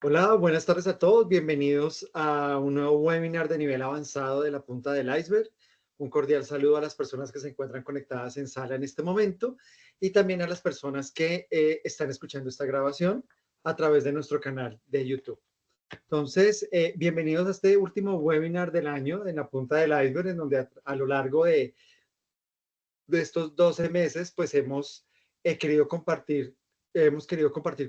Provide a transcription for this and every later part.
Hola, buenas tardes a todos. Bienvenidos a un nuevo webinar de nivel avanzado de la punta del iceberg. Un cordial saludo a las personas que se encuentran conectadas en sala en este momento y también a las personas que están escuchando esta grabación a través de nuestro canal de YouTube. Entonces, bienvenidos a este último webinar del año en la punta del iceberg, en donde a lo largo de estos 12 meses, pues hemos querido compartir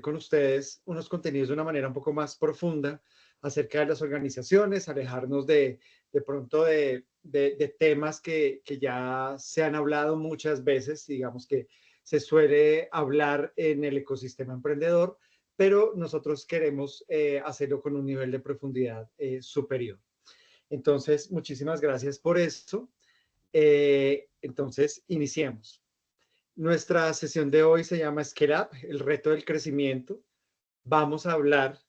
con ustedes unos contenidos de una manera un poco más profunda acerca de las organizaciones, alejarnos de pronto de temas que ya se han hablado muchas veces, digamos que se suele hablar en el ecosistema emprendedor, pero nosotros queremos hacerlo con un nivel de profundidad superior. Entonces, muchísimas gracias por eso. Entonces, iniciemos. Nuestra sesión de hoy se llama Scale Up, el reto del crecimiento. Vamos a hablar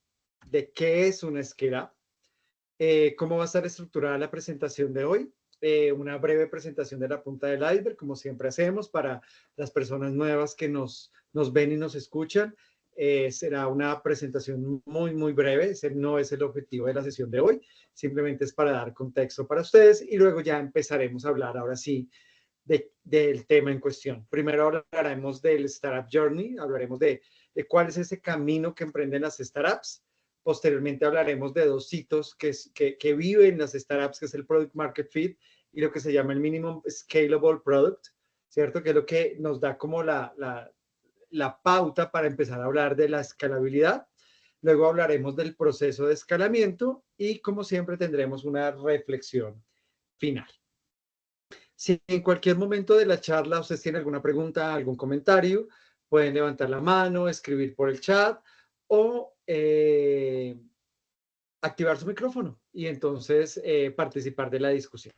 de qué es una Scale Up, cómo va a estar estructurada la presentación de hoy, una breve presentación de la punta del iceberg, como siempre hacemos para las personas nuevas que nos ven y nos escuchan. Será una presentación muy breve, ese no es el objetivo de la sesión de hoy, simplemente es para dar contexto para ustedes y luego ya empezaremos a hablar ahora sí del tema en cuestión. Primero hablaremos del Startup Journey, hablaremos de cuál es ese camino que emprenden las startups. Posteriormente hablaremos de dos hitos que viven las startups, que es el Product Market Fit y lo que se llama el Minimum Scalable Product, ¿cierto? Que es lo que nos da como la pauta para empezar a hablar de la escalabilidad. Luego hablaremos del proceso de escalamiento y como siempre tendremos una reflexión final. Si en cualquier momento de la charla ustedes tienen alguna pregunta, algún comentario, pueden levantar la mano, escribir por el chat o activar su micrófono y entonces participar de la discusión.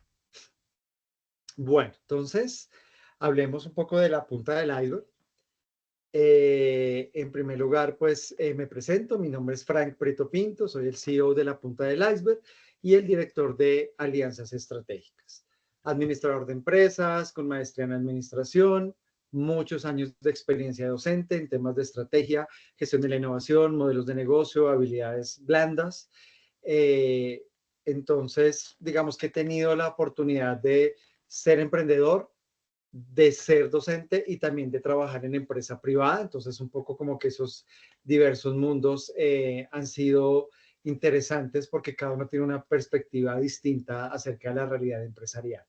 Bueno, entonces hablemos un poco de la punta del iceberg. En primer lugar, pues me presento. Mi nombre es Frank Preto Pinto, soy el CEO de la punta del iceberg y el director de Alianzas Estratégicas. Administrador de empresas, con maestría en administración, muchos años de experiencia docente en temas de estrategia, gestión de la innovación, modelos de negocio, habilidades blandas. Eh, entonces, digamos que he tenido la oportunidad de ser emprendedor, de ser docente y también de trabajar en empresa privada. Entonces, un poco como que esos diversos mundos han sido interesantes porque cada uno tiene una perspectiva distinta acerca de la realidad empresarial.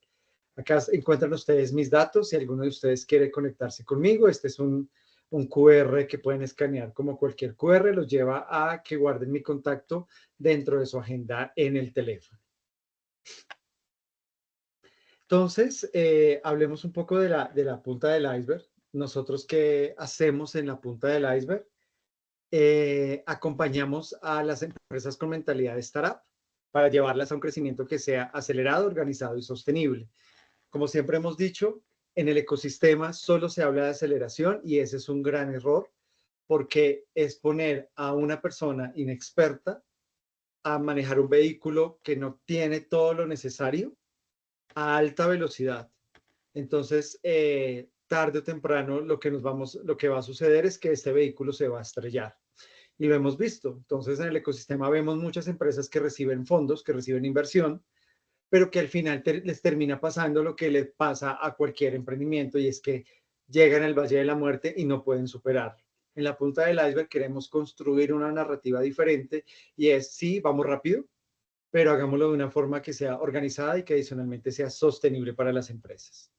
Acá encuentran ustedes mis datos. Si alguno de ustedes quiere conectarse conmigo, este es un QR que pueden escanear como cualquier QR, los lleva a que guarden mi contacto dentro de su agenda en el teléfono. Entonces, hablemos un poco de la punta del iceberg. Nosotros, ¿qué hacemos en la punta del iceberg? Acompañamos a las empresas con mentalidad de startup para llevarlas a un crecimiento que sea acelerado, organizado y sostenible. Como siempre hemos dicho, en el ecosistema solo se habla de aceleración y ese es un gran error porque es poner a una persona inexperta a manejar un vehículo que no tiene todo lo necesario a alta velocidad. Entonces, tarde o temprano, lo que va a suceder es que este vehículo se va a estrellar. Y lo hemos visto. Entonces, en el ecosistema vemos muchas empresas que reciben fondos, que reciben inversión, pero que al final les termina pasando lo que le pasa a cualquier emprendimiento y es que llegan al valle de la muerte y no pueden superarlo. En la punta del iceberg queremos construir una narrativa diferente y es, sí, vamos rápido, pero hagámoslo de una forma que sea organizada y que adicionalmente sea sostenible para las empresas.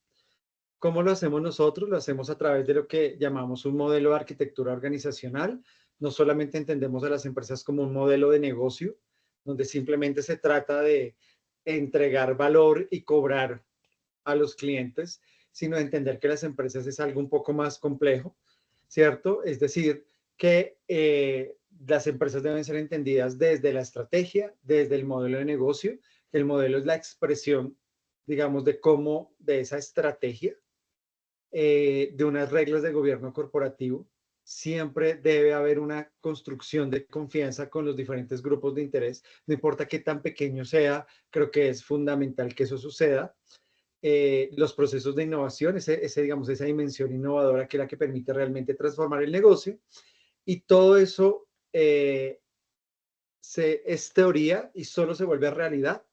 ¿Cómo lo hacemos nosotros? Lo hacemos a través de lo que llamamos un modelo de arquitectura organizacional. No solamente entendemos a las empresas como un modelo de negocio, donde simplemente se trata de entregar valor y cobrar a los clientes, sino entender que las empresas es algo un poco más complejo, ¿cierto? Es decir, que las empresas deben ser entendidas desde la estrategia, desde el modelo de negocio. El modelo es la expresión, digamos, de cómo, de esa estrategia, de unas reglas de gobierno corporativo. Siempre debe haber una construcción de confianza con los diferentes grupos de interés. No importa qué tan pequeño sea, creo que es fundamental que eso suceda. Los procesos de innovación, digamos, esa dimensión innovadora que es la que permite realmente transformar el negocio. Y todo eso es teoría y solo se vuelve realidad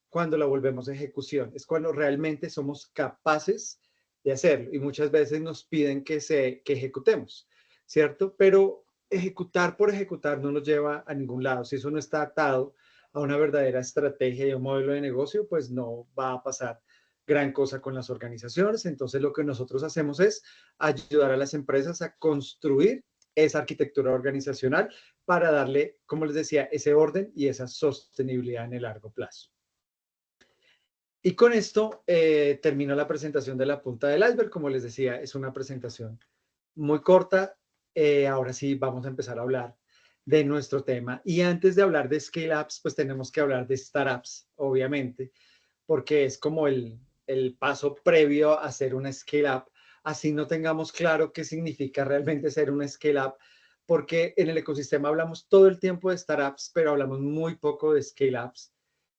cuando la volvemos a ejecución. Es cuando realmente somos capaces de hacerlo y muchas veces nos piden que ejecutemos, ¿cierto? Pero ejecutar por ejecutar no nos lleva a ningún lado. Si eso no está atado a una verdadera estrategia y a un modelo de negocio, pues no va a pasar gran cosa con las organizaciones. Entonces lo que nosotros hacemos es ayudar a las empresas a construir esa arquitectura organizacional para darle, como les decía, ese orden y esa sostenibilidad en el largo plazo. Y con esto termino la presentación de la punta del iceberg. Como les decía, es una presentación muy corta. Ahora sí vamos a empezar a hablar de nuestro tema. Y antes de hablar de scale ups, pues tenemos que hablar de startups, obviamente, porque es como el paso previo a hacer una scale up. Así no tengamos claro qué significa realmente ser una scale up, porque en el ecosistema hablamos todo el tiempo de startups, pero hablamos muy poco de scale ups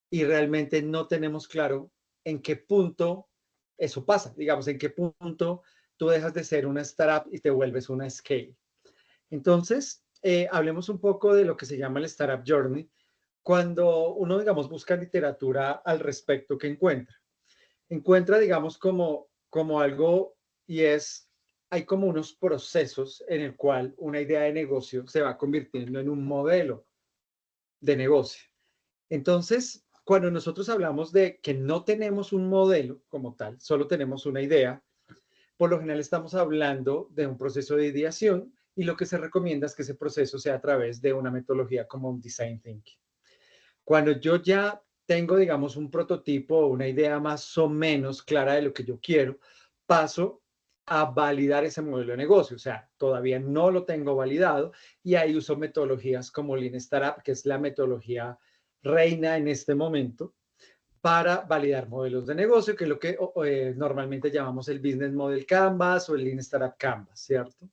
y realmente no tenemos claro en qué punto eso pasa. Digamos, en qué punto tú dejas de ser una startup y te vuelves una scale. Entonces, hablemos un poco de lo que se llama el Startup Journey. Cuando uno, digamos, busca literatura al respecto, ¿qué encuentra? Encuentra, digamos, como algo y es, hay como unos procesos en el cual una idea de negocio se va convirtiendo en un modelo de negocio. Entonces, cuando nosotros hablamos de que no tenemos un modelo como tal, solo tenemos una idea, por lo general estamos hablando de un proceso de ideación y lo que se recomienda es que ese proceso sea a través de una metodología como un design thinking. Cuando yo ya tengo, digamos, un prototipo o una idea más o menos clara de lo que yo quiero, paso a validar ese modelo de negocio. O sea, todavía no lo tengo validado y ahí uso metodologías como Lean Startup, que es la metodología reina en este momento, para validar modelos de negocio, que es lo que normalmente llamamos el Business Model Canvas o el Lean Startup Canvas, ¿cierto?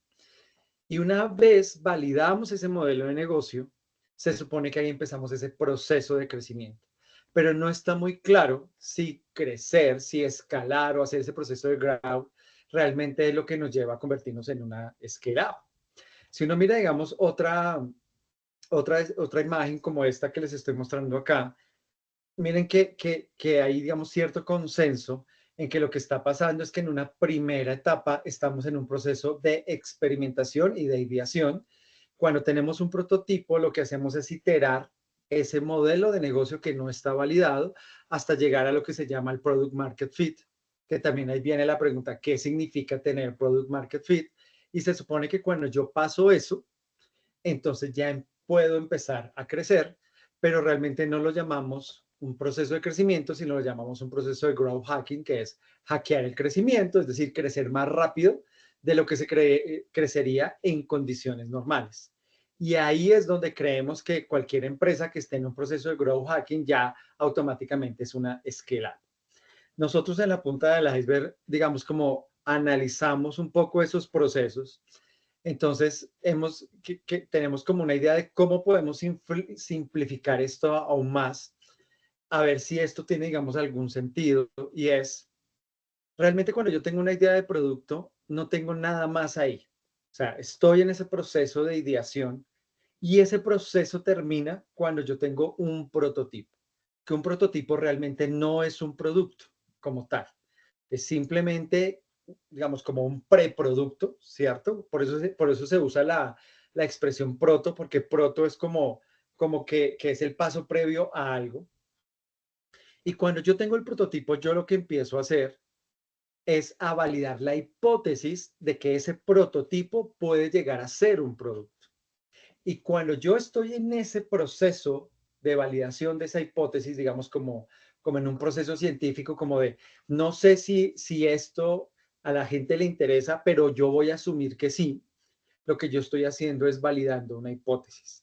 Y una vez validamos ese modelo de negocio, se supone que ahí empezamos ese proceso de crecimiento. Pero no está muy claro si crecer, si escalar o hacer ese proceso de growth realmente es lo que nos lleva a convertirnos en una scale up. Si uno mira, digamos, otra imagen como esta que les estoy mostrando acá, miren que hay, digamos, cierto consenso en que lo que está pasando es que en una primera etapa estamos en un proceso de experimentación y de ideación. Cuando tenemos un prototipo, lo que hacemos es iterar ese modelo de negocio que no está validado hasta llegar a lo que se llama el product market fit, que también ahí viene la pregunta, ¿qué significa tener product market fit? Y se supone que cuando yo paso eso, entonces ya puedo empezar a crecer, pero realmente no lo llamamos un proceso de crecimiento, sino lo llamamos un proceso de growth hacking, que es hackear el crecimiento, es decir, crecer más rápido de lo que crecería en condiciones normales. Y ahí es donde creemos que cualquier empresa que esté en un proceso de growth hacking ya automáticamente es una scale up. Nosotros en la punta del iceberg, digamos, como analizamos un poco esos procesos, entonces tenemos como una idea de cómo podemos simplificar esto aún más, a ver si esto tiene, digamos, algún sentido. Y es, realmente cuando yo tengo una idea de producto, no tengo nada más ahí. O sea, estoy en ese proceso de ideación y ese proceso termina cuando yo tengo un prototipo, que un prototipo realmente no es un producto como tal, es simplemente, digamos, como un preproducto, ¿cierto? Por eso se usa la expresión proto, porque proto es como que es el paso previo a algo. Y cuando yo tengo el prototipo, yo lo que empiezo a hacer es a validar la hipótesis de que ese prototipo puede llegar a ser un producto. Y cuando yo estoy en ese proceso de validación de esa hipótesis, digamos, como en un proceso científico, como de, no sé si esto a la gente le interesa, pero yo voy a asumir que sí, lo que yo estoy haciendo es validando una hipótesis.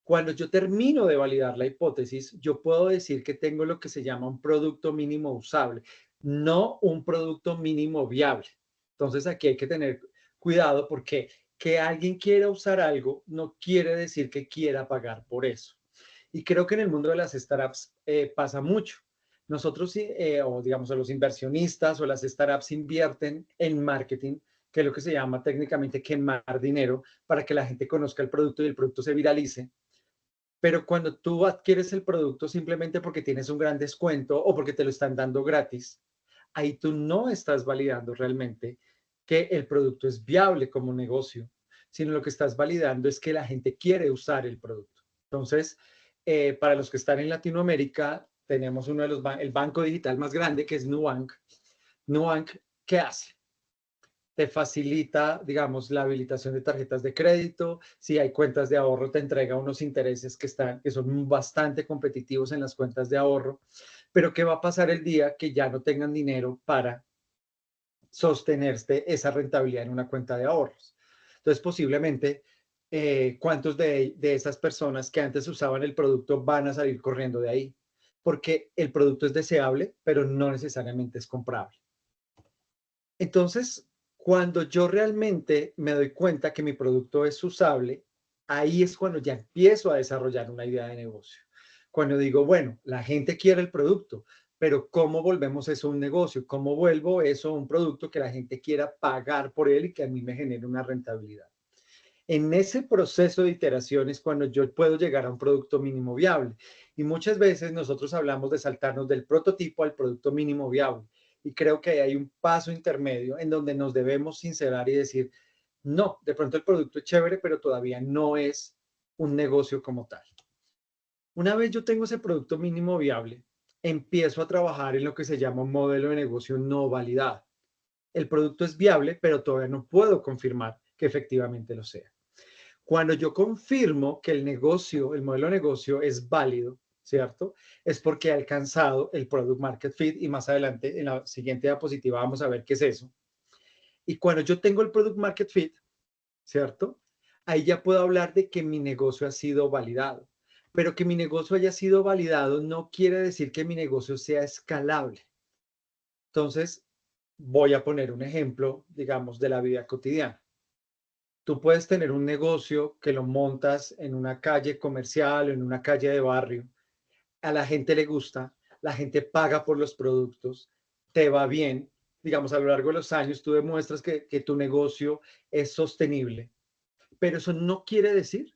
Cuando yo termino de validar la hipótesis, yo puedo decir que tengo lo que se llama un producto mínimo usable, no un producto mínimo viable. Entonces aquí hay que tener cuidado porque que alguien quiera usar algo no quiere decir que quiera pagar por eso. Y creo que en el mundo de las startups pasa mucho. Nosotros, o digamos, los inversionistas o las startups invierten en marketing, que es lo que se llama técnicamente quemar dinero para que la gente conozca el producto y el producto se viralice. Pero cuando tú adquieres el producto simplemente porque tienes un gran descuento o porque te lo están dando gratis, ahí tú no estás validando realmente que el producto es viable como negocio, sino lo que estás validando es que la gente quiere usar el producto. Entonces, para los que están en Latinoamérica, tenemos uno de el banco digital más grande, que es Nubank. Nubank, ¿qué hace? Te facilita, digamos, la habilitación de tarjetas de crédito. Si hay cuentas de ahorro, te entrega unos intereses que son bastante competitivos en las cuentas de ahorro. Pero ¿qué va a pasar el día que ya no tengan dinero para sostenerse esa rentabilidad en una cuenta de ahorros? Entonces, posiblemente, ¿cuántos de esas personas que antes usaban el producto van a salir corriendo de ahí? Porque el producto es deseable, pero no necesariamente es comprable. Entonces, cuando yo realmente me doy cuenta que mi producto es usable, ahí es cuando ya empiezo a desarrollar una idea de negocio. Cuando digo, bueno, la gente quiere el producto, pero ¿cómo volvemos eso un negocio? ¿Cómo vuelvo eso un producto que la gente quiera pagar por él y que a mí me genere una rentabilidad? En ese proceso de iteraciones, cuando yo puedo llegar a un producto mínimo viable. Y muchas veces nosotros hablamos de saltarnos del prototipo al producto mínimo viable. Y creo que hay un paso intermedio en donde nos debemos sincerar y decir, no, de pronto el producto es chévere, pero todavía no es un negocio como tal. Una vez yo tengo ese producto mínimo viable, empiezo a trabajar en lo que se llama un modelo de negocio no validado. El producto es viable, pero todavía no puedo confirmar que efectivamente lo sea. Cuando yo confirmo que el negocio, el modelo de negocio es válido, ¿cierto? Es porque he alcanzado el product market fit y más adelante en la siguiente diapositiva vamos a ver qué es eso. Y cuando yo tengo el product market fit, ¿cierto? Ahí ya puedo hablar de que mi negocio ha sido validado. Pero que mi negocio haya sido validado no quiere decir que mi negocio sea escalable. Entonces, voy a poner un ejemplo, digamos, de la vida cotidiana. Tú puedes tener un negocio que lo montas en una calle comercial o en una calle de barrio. A la gente le gusta, la gente paga por los productos, te va bien. Digamos, a lo largo de los años tú demuestras que tu negocio es sostenible, pero eso no quiere decir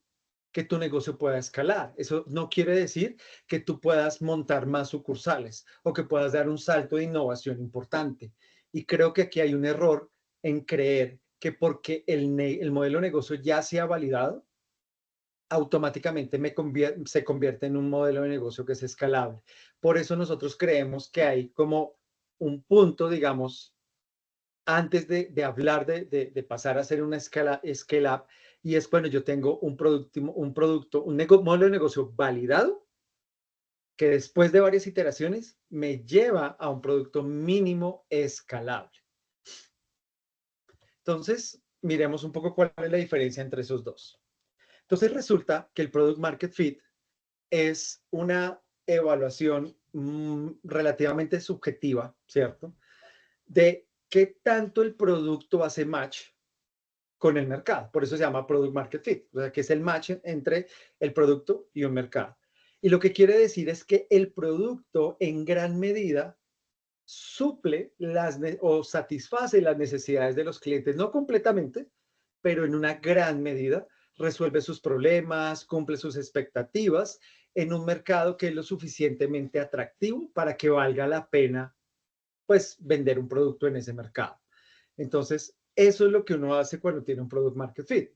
que tu negocio pueda escalar. Eso no quiere decir que tú puedas montar más sucursales o que puedas dar un salto de innovación importante. Y creo que aquí hay un error en creer que porque el modelo de negocio ya se ha validado, automáticamente se convierte en un modelo de negocio que es escalable. Por eso nosotros creemos que hay como un punto, digamos, antes de hablar de pasar a hacer una scale up, y es cuando yo tengo modelo de negocio validado, que después de varias iteraciones me lleva a un producto mínimo escalable. Entonces, miremos un poco cuál es la diferencia entre esos dos. Entonces, resulta que el product market fit es una evaluación relativamente subjetiva, ¿cierto? De qué tanto el producto hace match con el mercado. Por eso se llama Product Market Fit, o sea, que es el match entre el producto y un mercado. Y lo que quiere decir es que el producto en gran medida suple o satisface las necesidades de los clientes, no completamente, pero en una gran medida resuelve sus problemas, cumple sus expectativas en un mercado que es lo suficientemente atractivo para que valga la pena, pues, vender un producto en ese mercado. Entonces, eso es lo que uno hace cuando tiene un product market fit.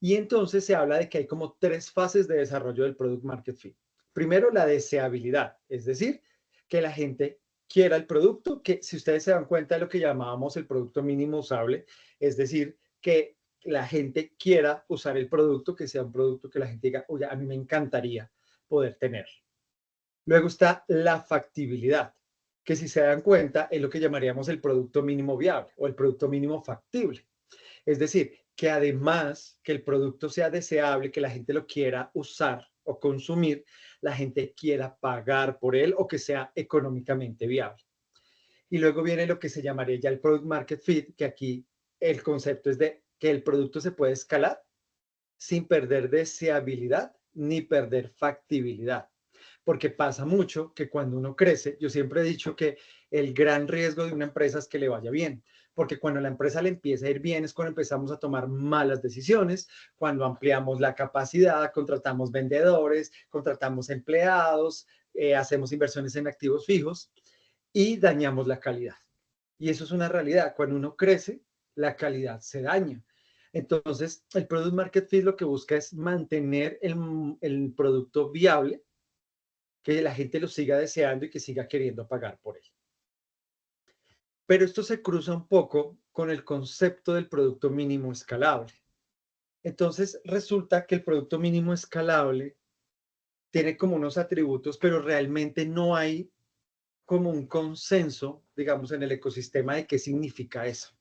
Y entonces se habla de que hay como tres fases de desarrollo del product market fit. Primero, la deseabilidad, es decir, que la gente quiera el producto, que si ustedes se dan cuenta de lo que llamábamos el producto mínimo usable, es decir, que la gente quiera usar el producto, que sea un producto que la gente diga, oye, a mí me encantaría poder tener. Luego está la factibilidad, que si se dan cuenta es lo que llamaríamos el producto mínimo viable o el producto mínimo factible. Es decir, que además que el producto sea deseable, que la gente lo quiera usar o consumir, la gente quiera pagar por él o que sea económicamente viable. Y luego viene lo que se llamaría ya el product market fit, que aquí el concepto es de que el producto se puede escalar sin perder deseabilidad ni perder factibilidad. Porque pasa mucho que cuando uno crece, yo siempre he dicho que el gran riesgo de una empresa es que le vaya bien, porque cuando la empresa le empieza a ir bien es cuando empezamos a tomar malas decisiones, cuando ampliamos la capacidad, contratamos vendedores, contratamos empleados, hacemos inversiones en activos fijos y dañamos la calidad. Y eso es una realidad. Cuando uno crece, la calidad se daña. Entonces, el Product Market Fit lo que busca es mantener el producto viable, que la gente lo siga deseando y que siga queriendo pagar por él. Pero esto se cruza un poco con el concepto del producto mínimo escalable. Entonces, resulta que el producto mínimo escalable tiene como unos atributos, pero realmente no hay como un consenso, digamos, en el ecosistema de qué significa eso.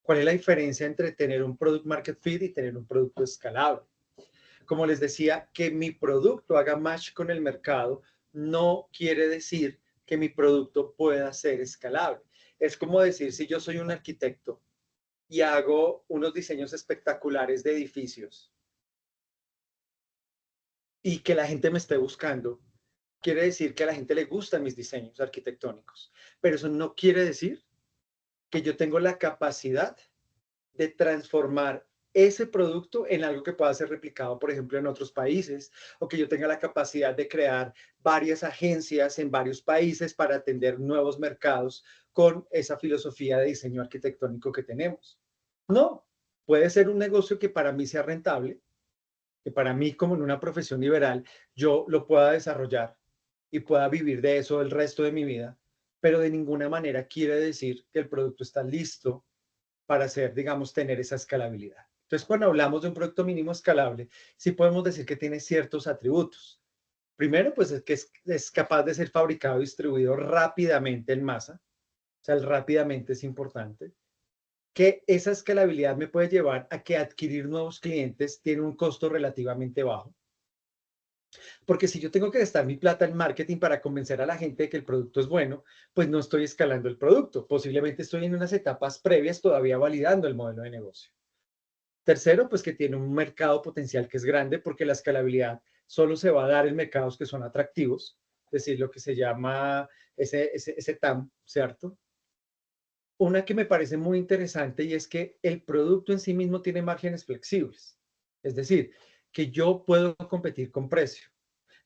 ¿Cuál es la diferencia entre tener un product market fit y tener un producto escalable? Como les decía, que mi producto haga match con el mercado no quiere decir que mi producto pueda ser escalable. Es como decir, si yo soy un arquitecto y hago unos diseños espectaculares de edificios y que la gente me esté buscando, quiere decir que a la gente le gustan mis diseños arquitectónicos, pero eso no quiere decir que yo tengo la capacidad de transformar ese producto en algo que pueda ser replicado, por ejemplo, en otros países, o que yo tenga la capacidad de crear varias agencias en varios países para atender nuevos mercados con esa filosofía de diseño arquitectónico que tenemos. No, puede ser un negocio que para mí sea rentable, que para mí como en una profesión liberal yo lo pueda desarrollar y pueda vivir de eso el resto de mi vida, pero de ninguna manera quiere decir que el producto está listo para hacer, digamos, tener esa escalabilidad. Entonces, cuando hablamos de un producto mínimo escalable, sí podemos decir que tiene ciertos atributos. Primero, pues es que es capaz de ser fabricado y distribuido rápidamente en masa. O sea, el rápidamente es importante. Que esa escalabilidad me puede llevar a que adquirir nuevos clientes tiene un costo relativamente bajo. Porque si yo tengo que gastar mi plata en marketing para convencer a la gente de que el producto es bueno, pues no estoy escalando el producto. Posiblemente estoy en unas etapas previas todavía validando el modelo de negocio. Tercero, pues que tiene un mercado potencial que es grande porque la escalabilidad solo se va a dar en mercados que son atractivos, es decir, lo que se llama ese TAM, ¿cierto? Una que me parece muy interesante y es que el producto en sí mismo tiene márgenes flexibles, es decir, que yo puedo competir con precio.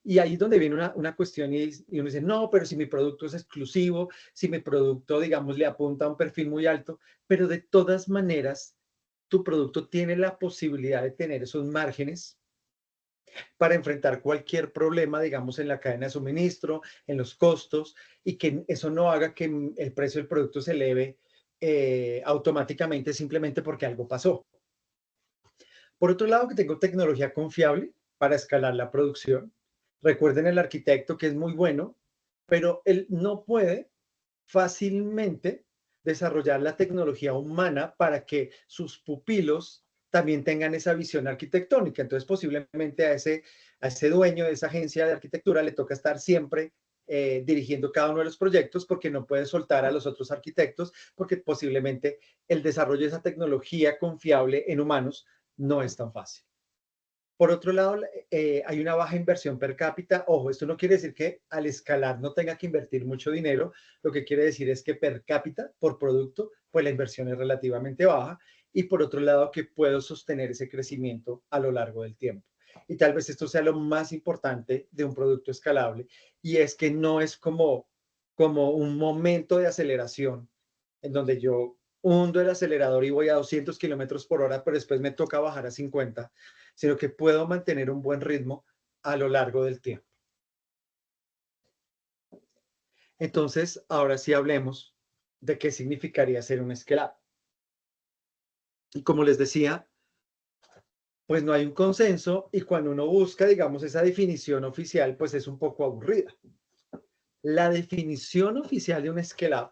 Y ahí es donde viene una cuestión y uno dice, no, pero si mi producto es exclusivo, si mi producto, digamos, le apunta a un perfil muy alto, pero de todas maneras, tu producto tiene la posibilidad de tener esos márgenes para enfrentar cualquier problema, digamos, en la cadena de suministro, en los costos, y que eso no haga que el precio del producto se eleve automáticamente simplemente porque algo pasó. Por otro lado, que tengo tecnología confiable para escalar la producción. Recuerden el arquitecto que es muy bueno, pero él no puede fácilmente desarrollar la tecnología humana para que sus pupilos también tengan esa visión arquitectónica. Entonces, posiblemente a ese dueño de esa agencia de arquitectura le toca estar siempre dirigiendo cada uno de los proyectos porque no puede soltar a los otros arquitectos, porque posiblemente el desarrollo de esa tecnología confiable en humanos no es tan fácil. Por otro lado, hay una baja inversión per cápita. Ojo, esto no quiere decir que al escalar no tenga que invertir mucho dinero. Lo que quiere decir es que per cápita, por producto, pues la inversión es relativamente baja. Y por otro lado, que puedo sostener ese crecimiento a lo largo del tiempo. Y tal vez esto sea lo más importante de un producto escalable. Y es que no es como un momento de aceleración en donde yo hundo el acelerador y voy a 200 kilómetros por hora, pero después me toca bajar a 50, sino que puedo mantener un buen ritmo a lo largo del tiempo. Entonces, ahora sí hablemos de qué significaría ser un escalable. Y como les decía, pues no hay un consenso y cuando uno busca, digamos, esa definición oficial, pues es un poco aburrida. La definición oficial de un scale-up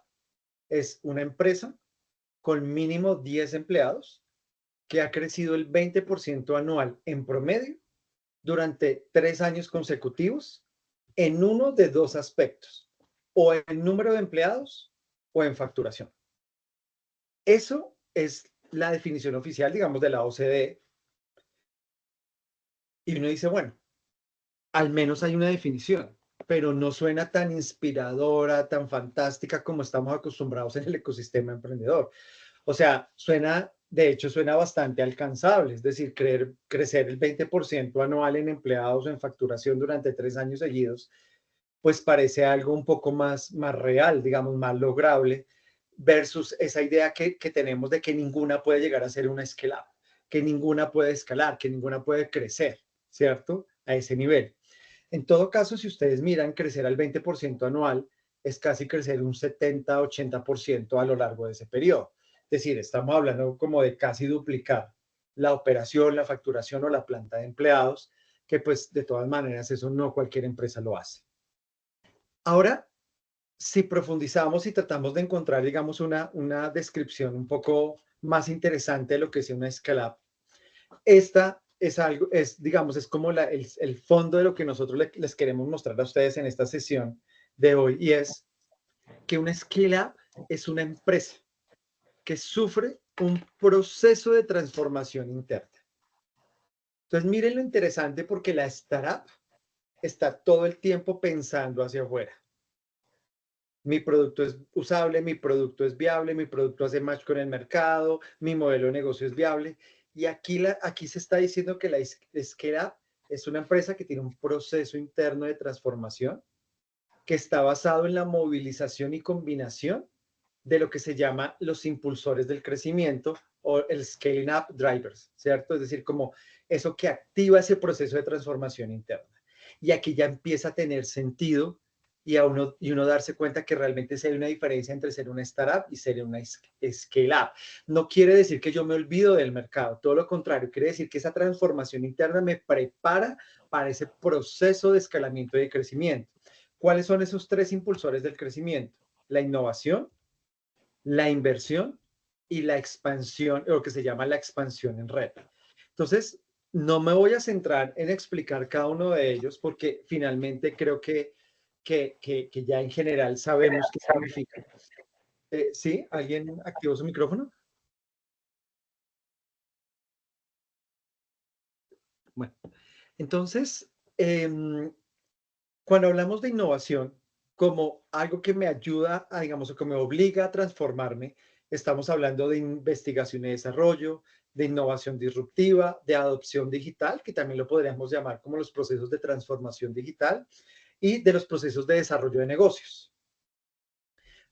es una empresa con mínimo 10 empleados que ha crecido el 20% anual en promedio durante 3 años consecutivos en uno de dos aspectos, o en número de empleados o en facturación. Eso es la definición oficial, digamos, de la OCDE. Y uno dice, bueno, al menos hay una definición. pero no suena tan inspiradora, tan fantástica como estamos acostumbrados en el ecosistema emprendedor. O sea, de hecho, suena bastante alcanzable, es decir, crecer el 20% anual en empleados o en facturación durante 3 años seguidos, pues parece algo un poco más real, digamos, más lograble, versus esa idea que tenemos de que ninguna puede llegar a ser una scale-up, que ninguna puede escalar, que ninguna puede crecer, ¿cierto? A ese nivel. En todo caso, si ustedes miran, crecer al 20% anual es casi crecer un 70-80% a lo largo de ese periodo. Es decir, estamos hablando como de casi duplicar la operación, la facturación o la planta de empleados, que pues de todas maneras eso no cualquier empresa lo hace. Ahora, si profundizamos y tratamos de encontrar, digamos, una descripción un poco más interesante de lo que es una scale-up, esta es algo, digamos, es como el fondo de lo que nosotros les queremos mostrar a ustedes en esta sesión de hoy, y es que una scale-up es una empresa que sufre un proceso de transformación interna. Entonces, miren lo interesante porque la startup está todo el tiempo pensando hacia afuera. Mi producto es usable, mi producto es viable, mi producto hace match con el mercado, mi modelo de negocio es viable. Y aquí se está diciendo que la scale-up es una empresa que tiene un proceso interno de transformación que está basado en la movilización y combinación de lo que se llama los impulsores del crecimiento o el scaling up drivers, ¿cierto? Es decir, como eso que activa ese proceso de transformación interna. Y aquí ya empieza a tener sentido y uno darse cuenta que realmente hay una diferencia entre ser una startup y ser una scale up. No quiere decir que yo me olvido del mercado, todo lo contrario, quiere decir que esa transformación interna me prepara para ese proceso de escalamiento y de crecimiento. ¿Cuáles son esos 3 impulsores del crecimiento? La innovación, la inversión y la expansión, lo que se llama la expansión en red. Entonces, no me voy a centrar en explicar cada uno de ellos porque finalmente creo que ya en general sabemos qué significa. ¿Sí? ¿Alguien activó su micrófono? Bueno, entonces, cuando hablamos de innovación como algo que me ayuda a, digamos, o que me obliga a transformarme, estamos hablando de investigación y desarrollo, de innovación disruptiva, de adopción digital, que también lo podríamos llamar como los procesos de transformación digital, y de los procesos de desarrollo de negocios.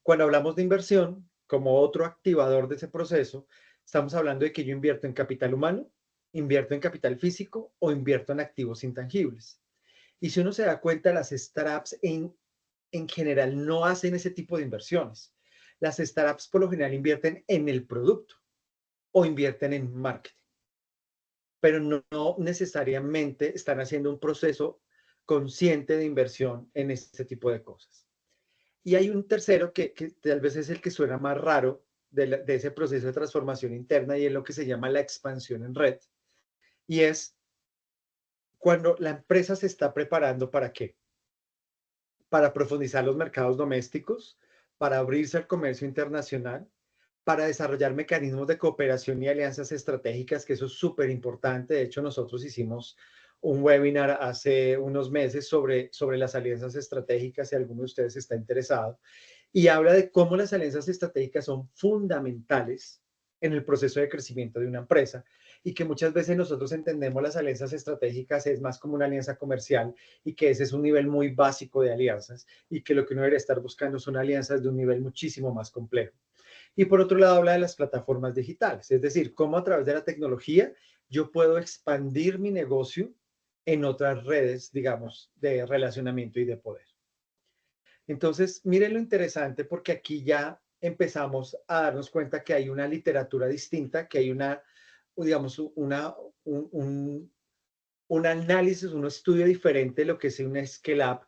Cuando hablamos de inversión, como otro activador de ese proceso, estamos hablando de que yo invierto en capital humano, invierto en capital físico o invierto en activos intangibles. Y si uno se da cuenta, las startups en general no hacen ese tipo de inversiones. Las startups por lo general invierten en el producto o invierten en marketing, pero no necesariamente están haciendo un proceso consciente de inversión en este tipo de cosas. Y hay un tercero que tal vez es el que suena más raro de ese proceso de transformación interna y es lo que se llama la expansión en red. Y es cuando la empresa se está preparando para qué? Para profundizar los mercados domésticos, para abrirse al comercio internacional, para desarrollar mecanismos de cooperación y alianzas estratégicas, que eso es súper importante. De hecho, nosotros hicimos un webinar hace unos meses sobre las alianzas estratégicas, si alguno de ustedes está interesado, y habla de cómo las alianzas estratégicas son fundamentales en el proceso de crecimiento de una empresa y que muchas veces nosotros entendemos las alianzas estratégicas es más como una alianza comercial y que ese es un nivel muy básico de alianzas y que lo que uno debería estar buscando son alianzas de un nivel muchísimo más complejo. Y por otro lado habla de las plataformas digitales, es decir, cómo a través de la tecnología yo puedo expandir mi negocio en otras redes, digamos, de relacionamiento y de poder. Entonces, miren lo interesante porque aquí ya empezamos a darnos cuenta que hay una literatura distinta, que hay digamos, un análisis, un estudio diferente de lo que es una scale-up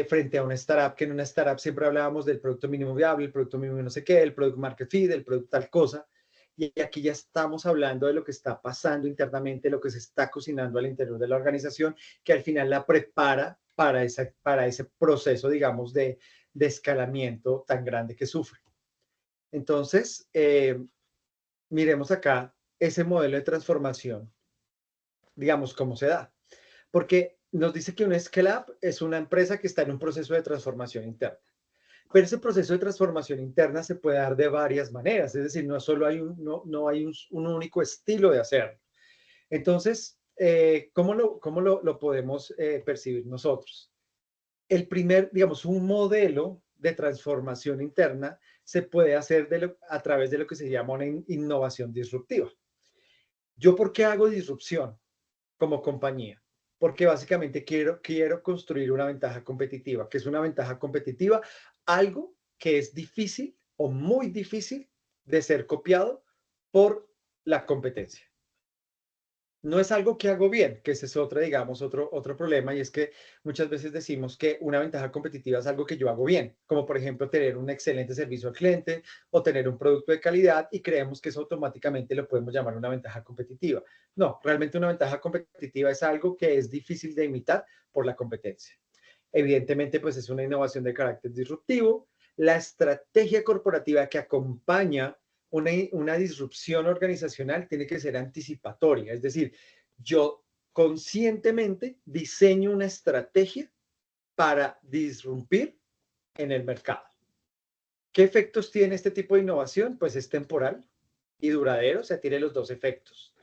frente a una startup, que en una startup siempre hablábamos del producto mínimo viable, el producto mínimo no sé qué, el producto market fit, el producto tal cosa. Y aquí ya estamos hablando de lo que está pasando internamente, lo que se está cocinando al interior de la organización, que al final la prepara para ese proceso, digamos, de escalamiento tan grande que sufre. Entonces, miremos acá ese modelo de transformación, digamos, cómo se da. Porque nos dice que una scale-up es una empresa que está en un proceso de transformación interna. Pero ese proceso de transformación interna se puede dar de varias maneras, es decir, no solo hay no hay un único estilo de hacerlo. Entonces, ¿cómo lo podemos percibir nosotros? El primer, digamos, un modelo de transformación interna se puede hacer a través de lo que se llama una innovación disruptiva. ¿Yo por qué hago disrupción como compañía? Porque básicamente quiero construir una ventaja competitiva. ¿Qué es una ventaja competitiva? Algo que es difícil o muy difícil de ser copiado por la competencia. No es algo que hago bien, que ese es otro, digamos, otro problema, y es que muchas veces decimos que una ventaja competitiva es algo que yo hago bien, como por ejemplo tener un excelente servicio al cliente o tener un producto de calidad, y creemos que eso automáticamente lo podemos llamar una ventaja competitiva. No, realmente una ventaja competitiva es algo que es difícil de imitar por la competencia. Evidentemente, pues es una innovación de carácter disruptivo. La estrategia corporativa que acompaña una disrupción organizacional tiene que ser anticipatoria, es decir, yo conscientemente diseño una estrategia para disrumpir en el mercado. ¿Qué efectos tiene este tipo de innovación? Pues es temporal y duradero, o sea, tiene los dos efectos.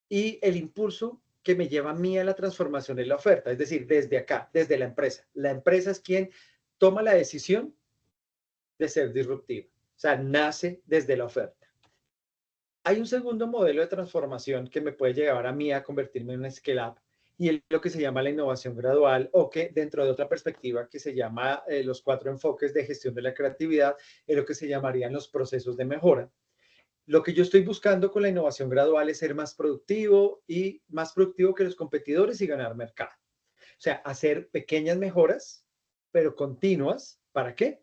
Y el impulso que me lleva a mí a la transformación en la oferta, es decir, desde acá, desde la empresa. La empresa es quien toma la decisión de ser disruptiva, o sea, nace desde la oferta. Hay un segundo modelo de transformación que me puede llevar a mí a convertirme en un scale-up, y es lo que se llama la innovación gradual, o que dentro de otra perspectiva que se llama los 4 enfoques de gestión de la creatividad, es lo que se llamarían los procesos de mejora. Lo que yo estoy buscando con la innovación gradual es ser más productivo y más productivo que los competidores y ganar mercado. O sea, hacer pequeñas mejoras, pero continuas. ¿Para qué?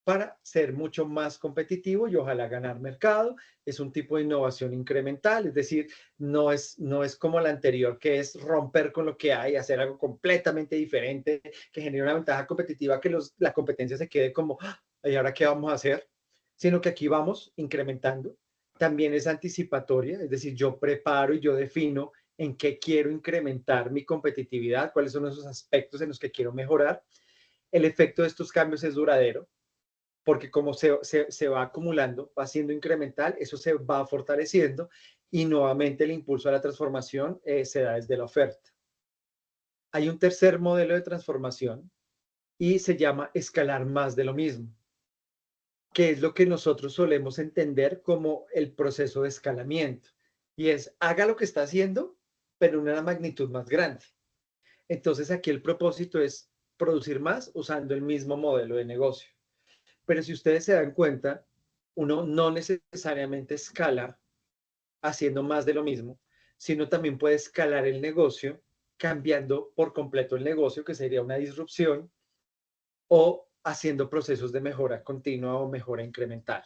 Para ser mucho más competitivo y ojalá ganar mercado. Es un tipo de innovación incremental, es decir, no es como la anterior, que es romper con lo que hay, hacer algo completamente diferente, que genere una ventaja competitiva, que la competencia se quede como, ¿y ahora qué vamos a hacer? Sino que aquí vamos incrementando. También es anticipatoria, es decir, yo preparo y yo defino en qué quiero incrementar mi competitividad, cuáles son esos aspectos en los que quiero mejorar. El efecto de estos cambios es duradero, porque como se va acumulando, va siendo incremental, eso se va fortaleciendo, y nuevamente el impulso a la transformación se da desde la oferta. Hay un tercer modelo de transformación y se llama escalar más de lo mismo, que es lo que nosotros solemos entender como el proceso de escalamiento, y es haga lo que está haciendo, pero en una magnitud más grande. Entonces aquí el propósito es producir más usando el mismo modelo de negocio. Pero si ustedes se dan cuenta, uno no necesariamente escala haciendo más de lo mismo, sino también puede escalar el negocio cambiando por completo el negocio, que sería una disrupción, o haciendo procesos de mejora continua o mejora incremental.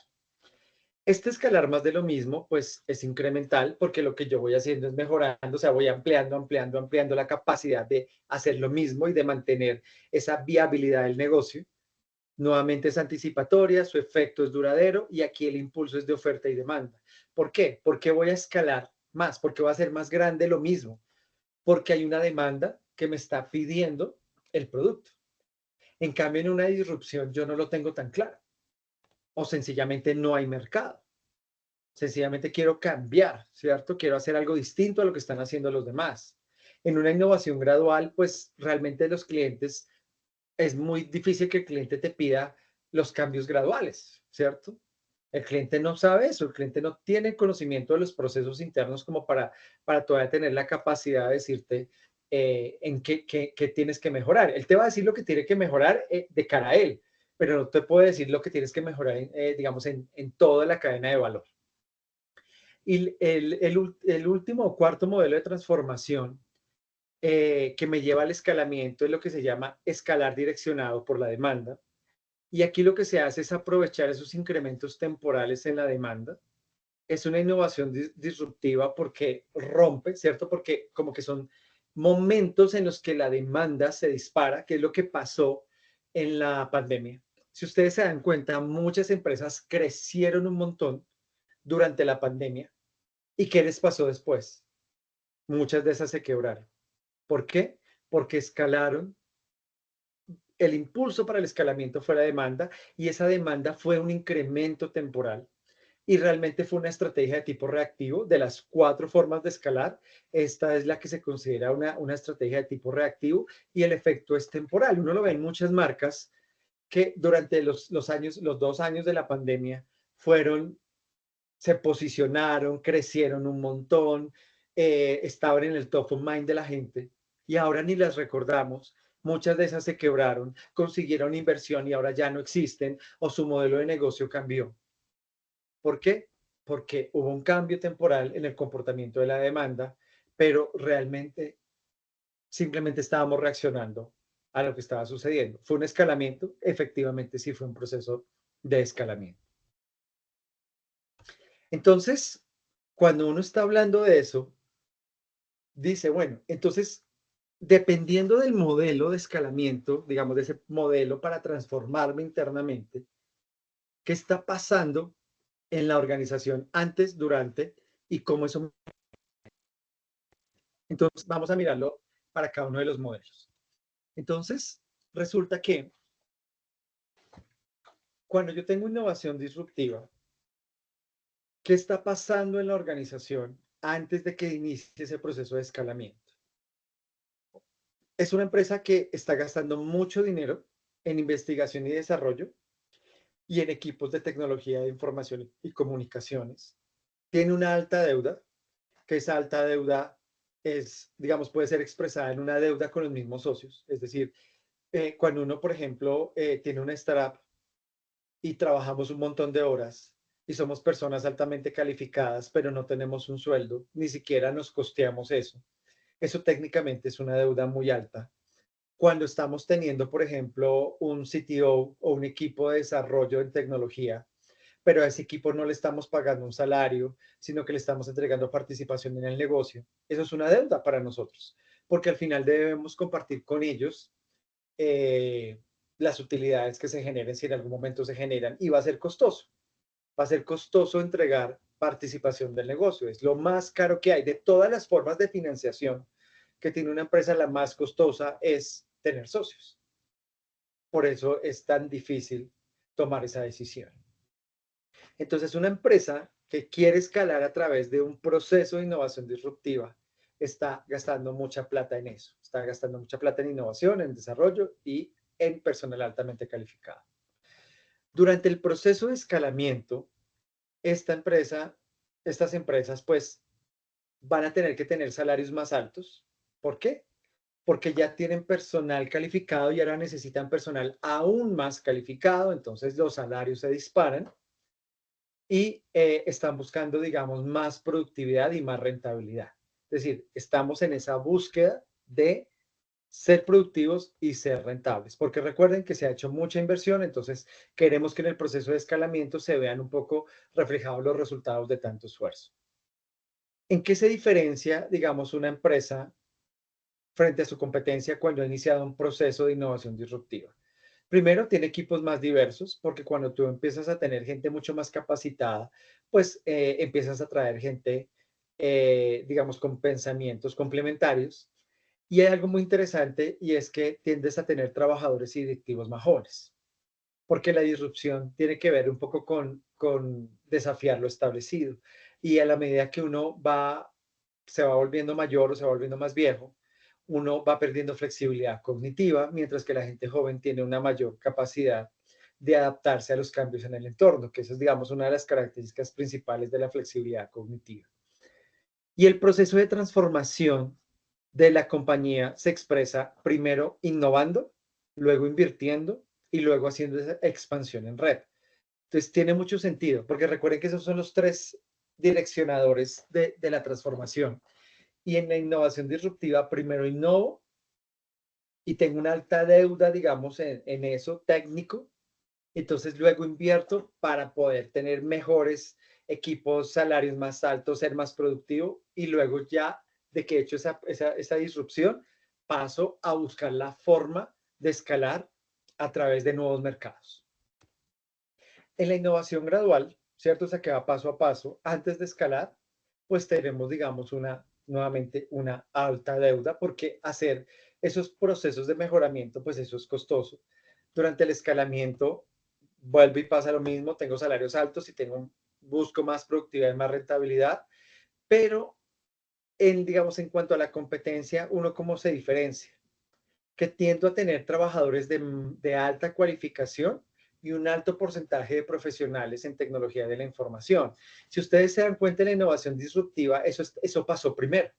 Este escalar más de lo mismo, pues es incremental, porque lo que yo voy haciendo es mejorando, o sea, voy ampliando la capacidad de hacer lo mismo y de mantener esa viabilidad del negocio. Nuevamente es anticipatoria, su efecto es duradero, y aquí el impulso es de oferta y demanda. ¿Por qué? Porque voy a escalar más, porque voy a hacer más grande lo mismo, porque hay una demanda que me está pidiendo el producto. En cambio, en una disrupción yo no lo tengo tan claro, o sencillamente no hay mercado. Sencillamente quiero cambiar, ¿cierto? Quiero hacer algo distinto a lo que están haciendo los demás. En una innovación gradual, pues realmente los clientes, es muy difícil que el cliente te pida los cambios graduales, ¿cierto? El cliente no sabe eso, el cliente no tiene conocimiento de los procesos internos como para todavía tener la capacidad de decirte en qué tienes que mejorar. Él te va a decir lo que tiene que mejorar de cara a él, pero no te puede decir lo que tienes que mejorar, digamos, en toda la cadena de valor. Y el último o cuarto modelo de transformación que me lleva al escalamiento es lo que se llama escalar direccionado por la demanda. Y aquí lo que se hace es aprovechar esos incrementos temporales en la demanda. Es una innovación disruptiva porque rompe, ¿cierto? Porque como que son momentos en los que la demanda se dispara, que es lo que pasó en la pandemia. Si ustedes se dan cuenta, muchas empresas crecieron un montón durante la pandemia. ¿Y qué les pasó después? Muchas de esas se quebraron. ¿Por qué? porque escalaron. El impulso para el escalamiento fue la demanda y esa demanda fue un incremento temporal. Y realmente fue una estrategia de tipo reactivo. De las 4 formas de escalar, esta es la que se considera una estrategia de tipo reactivo y el efecto es temporal. Uno lo ve en muchas marcas que durante los 2 años de la pandemia se posicionaron, crecieron un montón, estaban en el top of mind de la gente y ahora ni las recordamos. Muchas de esas se quebraron, consiguieron inversión y ahora ya no existen o su modelo de negocio cambió. ¿Por qué? Porque hubo un cambio temporal en el comportamiento de la demanda, pero realmente simplemente estábamos reaccionando a lo que estaba sucediendo. ¿Fue un escalamiento? Efectivamente, sí fue un proceso de escalamiento. Entonces, cuando uno está hablando de eso, dice, bueno, entonces, dependiendo del modelo de escalamiento, digamos, de ese modelo para transformarme internamente, ¿qué está pasando en la organización antes, durante y cómo eso? Entonces, vamos a mirarlo para cada uno de los modelos. Entonces, resulta que cuando yo tengo innovación disruptiva, ¿qué está pasando en la organización antes de que inicie ese proceso de escalamiento? Es una empresa que está gastando mucho dinero en investigación y desarrollo y en equipos de tecnología de información y comunicaciones. Tiene una alta deuda, que esa alta deuda es, digamos, puede ser expresada en una deuda con los mismos socios. Es decir, cuando uno, por ejemplo, tiene una startup y trabajamos un montón de horas y somos personas altamente calificadas, pero no tenemos un sueldo, ni siquiera nos costeamos eso. Eso técnicamente es una deuda muy alta. Cuando estamos teniendo, por ejemplo, un CTO o un equipo de desarrollo en tecnología, pero a ese equipo no le estamos pagando un salario, sino que le estamos entregando participación en el negocio. Eso es una deuda para nosotros, porque al final debemos compartir con ellos eh, las utilidades que se generen si en algún momento se generan y va a ser costoso. Va a ser costoso entregar participación del negocio. Es lo más caro que hay de todas las formas de financiación que tiene una empresa. La más costosa es tener socios. Por eso es tan difícil tomar esa decisión. Entonces, una empresa que quiere escalar a través de un proceso de innovación disruptiva está gastando mucha plata en eso. Está gastando mucha plata en innovación, en desarrollo y en personal altamente calificado. Durante el proceso de escalamiento, estas empresas, pues, van a tener que tener salarios más altos. ¿Por qué? Porque ya tienen personal calificado y ahora necesitan personal aún más calificado, entonces los salarios se disparan y están buscando, digamos, más productividad y más rentabilidad. Es decir, estamos en esa búsqueda de ser productivos y ser rentables, porque recuerden que se ha hecho mucha inversión, entonces queremos que en el proceso de escalamiento se vean un poco reflejados los resultados de tanto esfuerzo. ¿En qué se diferencia, digamos, una empresa frente a su competencia cuando ha iniciado un proceso de innovación disruptiva? Primero, tiene equipos más diversos, porque cuando tú empiezas a tener gente mucho más capacitada, pues empiezas a traer gente, digamos, con pensamientos complementarios. Y hay algo muy interesante y es que tiendes a tener trabajadores y directivos más jóvenes, porque la disrupción tiene que ver un poco con desafiar lo establecido. Y a la medida que uno se va volviendo mayor o se va volviendo más viejo, uno va perdiendo flexibilidad cognitiva, mientras que la gente joven tiene una mayor capacidad de adaptarse a los cambios en el entorno, que eso es, digamos, una de las características principales de la flexibilidad cognitiva. Y el proceso de transformación de la compañía se expresa primero innovando, luego invirtiendo y luego haciendo esa expansión en red. Entonces tiene mucho sentido, porque recuerden que esos son los 3 direccionadores de la transformación. Y en la innovación disruptiva, primero innovo y tengo una alta deuda, digamos, en eso técnico. Entonces luego invierto para poder tener mejores equipos, salarios más altos, ser más productivo y luego ya de que he hecho esa disrupción, paso a buscar la forma de escalar a través de nuevos mercados. En la innovación gradual, ¿cierto? O sea, que va paso a paso, antes de escalar, pues tenemos, digamos, una nuevamente una alta deuda, porque hacer esos procesos de mejoramiento, pues eso es costoso. Durante el escalamiento, vuelve y pasa lo mismo, tengo salarios altos y busco más productividad y más rentabilidad, pero digamos, en cuanto a la competencia, uno cómo se diferencia, que tiendo a tener trabajadores de alta cualificación y un alto porcentaje de profesionales en tecnología de la información. Si ustedes se dan cuenta de la innovación disruptiva, eso pasó primero.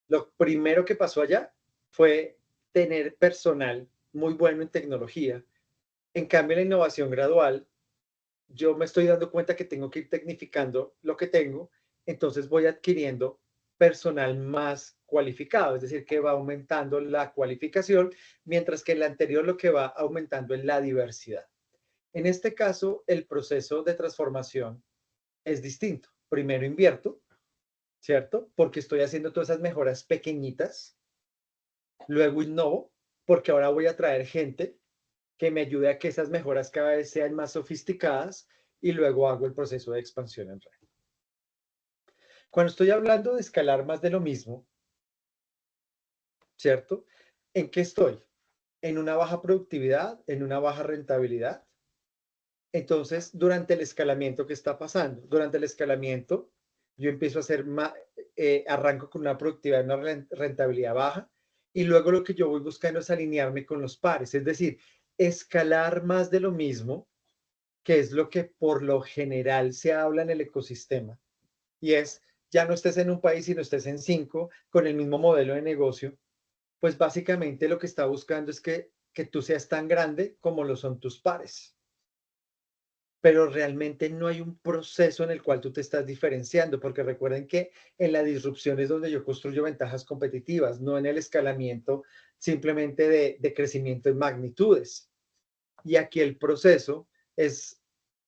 Lo primero que pasó allá fue tener personal muy bueno en tecnología. En cambio, la innovación gradual, yo me estoy dando cuenta que tengo que ir tecnificando lo que tengo, entonces voy adquiriendo personal más cualificado, es decir, que va aumentando la cualificación, mientras que en la anterior lo que va aumentando es la diversidad. En este caso, el proceso de transformación es distinto. Primero invierto, ¿cierto? Porque estoy haciendo todas esas mejoras pequeñitas. Luego innovo, porque ahora voy a traer gente que me ayude a que esas mejoras cada vez sean más sofisticadas y luego hago el proceso de expansión en red. Cuando estoy hablando de escalar más de lo mismo, ¿cierto? ¿En qué estoy? ¿En una baja productividad? ¿En una baja rentabilidad? Entonces, durante el escalamiento, ¿qué está pasando? Durante el escalamiento, yo empiezo a hacer más, arranco con una productividad, una rentabilidad baja, y luego lo que yo voy buscando es alinearme con los pares, es decir, escalar más de lo mismo, que es lo que por lo general se habla en el ecosistema, y es, ya no estés en un país, sino estés en 5, con el mismo modelo de negocio, pues básicamente lo que está buscando es que tú seas tan grande como lo son tus pares, pero realmente no hay un proceso en el cual tú te estás diferenciando, porque recuerden que en la disrupción es donde yo construyo ventajas competitivas, no en el escalamiento simplemente de crecimiento en magnitudes. Y aquí el proceso es,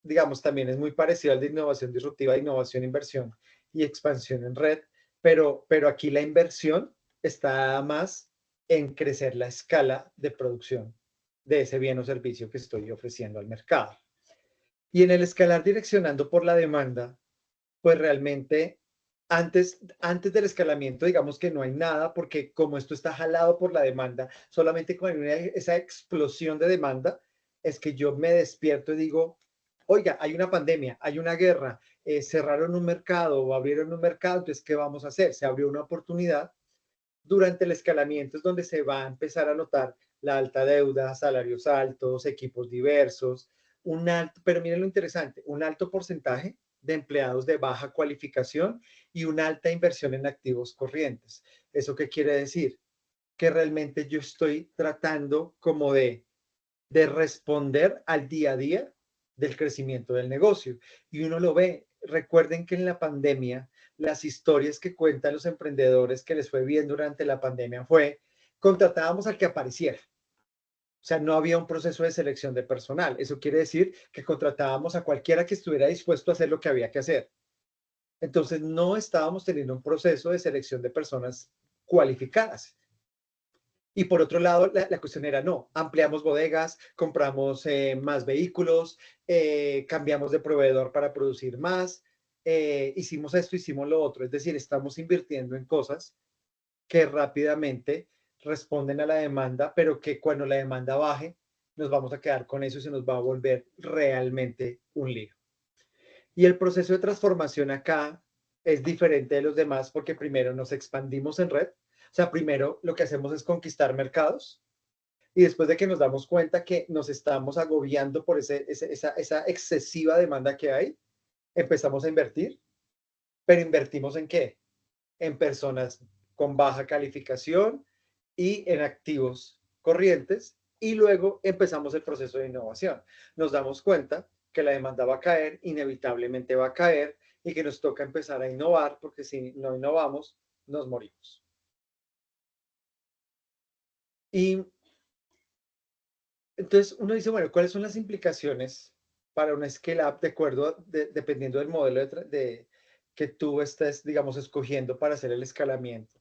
digamos, también es muy parecido al de innovación disruptiva, innovación, inversión y expansión en red, pero aquí la inversión está más en crecer la escala de producción de ese bien o servicio que estoy ofreciendo al mercado. Y en el escalar direccionando por la demanda, pues realmente antes del escalamiento, digamos que no hay nada, porque como esto está jalado por la demanda, solamente con esa explosión de demanda, es que yo me despierto y digo, oiga, hay una pandemia, hay una guerra, cerraron un mercado o abrieron un mercado, entonces, ¿qué vamos a hacer? Se abrió una oportunidad. Durante el escalamiento es donde se va a empezar a notar la alta deuda, salarios altos, equipos diversos, pero miren lo interesante, un alto porcentaje de empleados de baja cualificación y una alta inversión en activos corrientes. ¿Eso qué quiere decir? Que realmente yo estoy tratando como de responder al día a día del crecimiento del negocio. Y uno lo ve. Recuerden que en la pandemia, las historias que cuentan los emprendedores que les fue bien durante la pandemia fue, contratábamos al que apareciera. O sea, no había un proceso de selección de personal. Eso quiere decir que contratábamos a cualquiera que estuviera dispuesto a hacer lo que había que hacer. Entonces, no estábamos teniendo un proceso de selección de personas cualificadas. Y por otro lado, la cuestión era, no, ampliamos bodegas, compramos más vehículos, cambiamos de proveedor para producir más, hicimos esto, hicimos lo otro. Es decir, estamos invirtiendo en cosas que rápidamente responden a la demanda, pero que cuando la demanda baje, nos vamos a quedar con eso y se nos va a volver realmente un lío. Y el proceso de transformación acá es diferente de los demás porque primero nos expandimos en red. O sea, primero lo que hacemos es conquistar mercados y después de que nos damos cuenta que nos estamos agobiando por esa excesiva demanda que hay, empezamos a invertir. ¿Pero invertimos en qué? En personas con baja calificación y en activos corrientes. Y luego empezamos el proceso de innovación. Nos damos cuenta que la demanda va a caer, inevitablemente va a caer y que nos toca empezar a innovar porque si no innovamos, nos morimos. Y entonces uno dice, bueno, ¿cuáles son las implicaciones para una scale up de acuerdo, dependiendo del modelo que tú estés, digamos, escogiendo para hacer el escalamiento?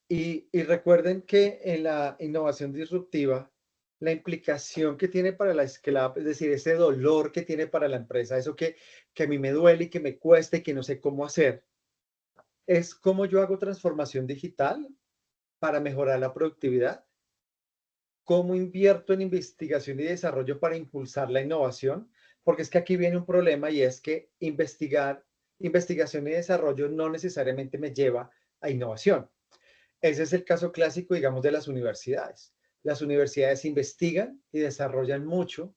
Y recuerden que en la innovación disruptiva, la implicación que tiene para la scale up, es decir, ese dolor que tiene para la empresa, eso que a mí me duele y que me cuesta y que no sé cómo hacer, es cómo yo hago transformación digital para mejorar la productividad, cómo invierto en investigación y desarrollo para impulsar la innovación, porque es que aquí viene un problema y es que investigación y desarrollo no necesariamente me lleva a innovación. Ese es el caso clásico, digamos, de las universidades. Las universidades investigan y desarrollan mucho,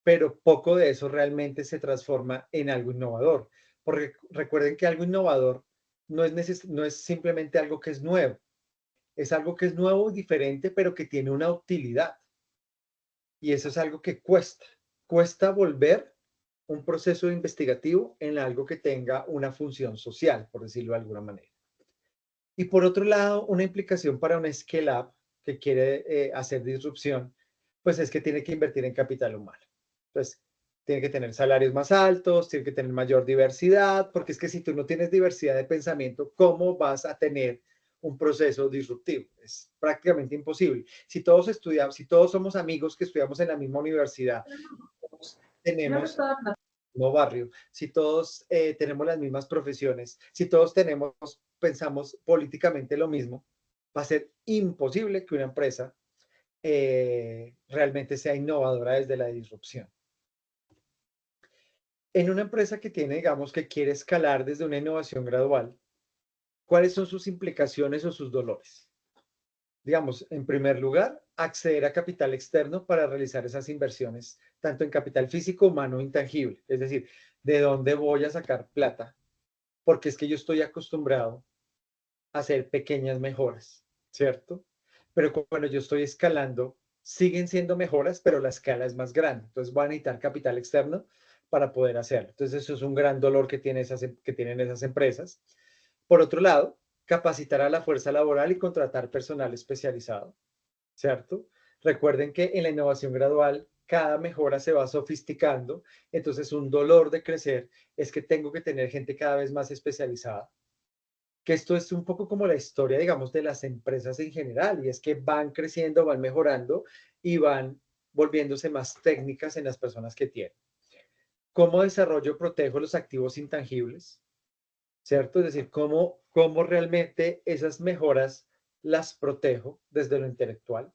pero poco de eso realmente se transforma en algo innovador. Porque recuerden que algo innovador no es simplemente algo que es nuevo, es algo que es nuevo y diferente, pero que tiene una utilidad. Y eso es algo que cuesta volver un proceso investigativo en algo que tenga una función social, por decirlo de alguna manera. Y por otro lado, una implicación para un scale-up que quiere hacer disrupción, pues es que tiene que invertir en capital humano. Entonces, tiene que tener salarios más altos, tiene que tener mayor diversidad, porque es que si tú no tienes diversidad de pensamiento, ¿cómo vas a tener un proceso disruptivo? Es prácticamente imposible. Si todos estudiamos, si todos somos amigos que estudiamos en la misma universidad, todos tenemos no barrio, si todos tenemos las mismas profesiones, si todos pensamos políticamente lo mismo, va a ser imposible que una empresa realmente sea innovadora desde la disrupción. En una empresa que tiene, digamos, que quiere escalar desde una innovación gradual, ¿cuáles son sus implicaciones o sus dolores? Digamos, en primer lugar, acceder a capital externo para realizar esas inversiones, tanto en capital físico, humano, intangible. Es decir, ¿de dónde voy a sacar plata? Porque es que yo estoy acostumbrado a hacer pequeñas mejoras, ¿cierto? Pero cuando yo estoy escalando, siguen siendo mejoras, pero la escala es más grande. Entonces voy a necesitar capital externo para poder hacerlo. Entonces eso es un gran dolor que tienen esas empresas. Por otro lado, capacitar a la fuerza laboral y contratar personal especializado, ¿cierto? Recuerden que en la innovación gradual cada mejora se va sofisticando, entonces un dolor de crecer es que tengo que tener gente cada vez más especializada, que esto es un poco como la historia, digamos, de las empresas en general, y es que van creciendo, van mejorando y van volviéndose más técnicas en las personas que tienen. ¿Cómo desarrollo, protejo los activos intangibles? ¿Cierto? Es decir, cómo realmente esas mejoras las protejo desde lo intelectual